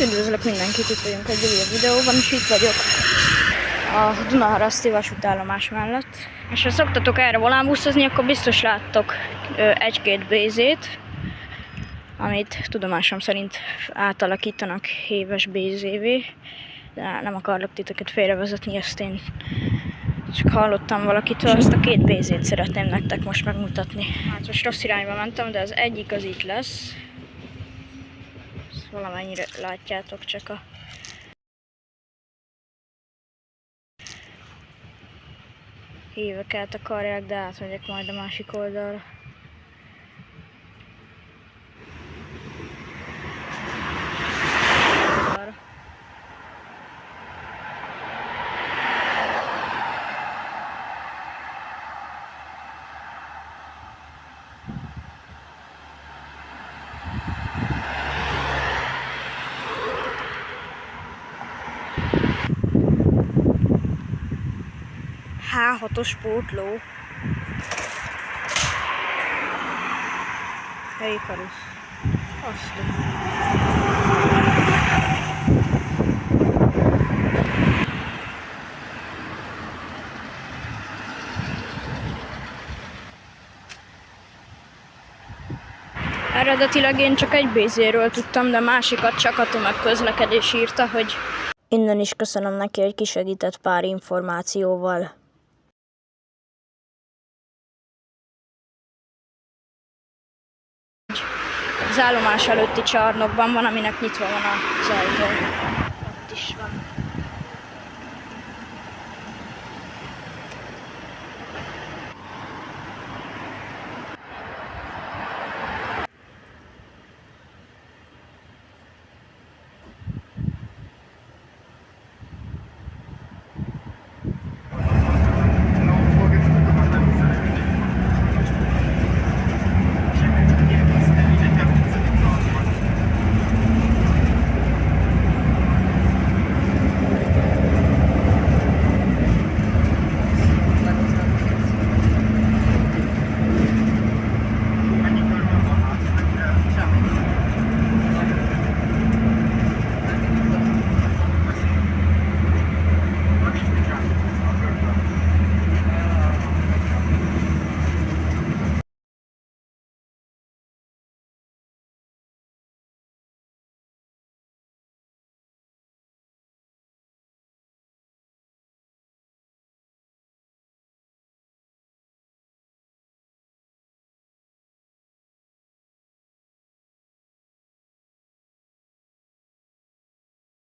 Üdvözlök mindenkit, itt vagyunk egy újabb videóban, és itt vagyok a Dunaharaszti vasútállomás mellett. És ha szoktatok erre volánbuszozni, akkor biztos láttok egy-két BZ-t, amit tudomásom szerint átalakítanak héves BZ-vé. De nem akarlak titeket félrevezetni, ezt én csak hallottam valakitől, azt a két BZ-t szeretném nektek most megmutatni. Hát most rossz irányba mentem, de az egyik az itt lesz. Ezt valamennyire látjátok, csak a híveket akarják, de átmegyek majd a másik oldalra. H6-os pótló. Ikarus. Azt. Eredetileg én csak egy BZ-ről tudtam, de másikat csak a tömegközlekedés írta, hogy innen is köszönöm neki, hogy kisegített pár információval. Az állomás előtti csarnokban van, aminek nyitva van az ajtó. Ott is van.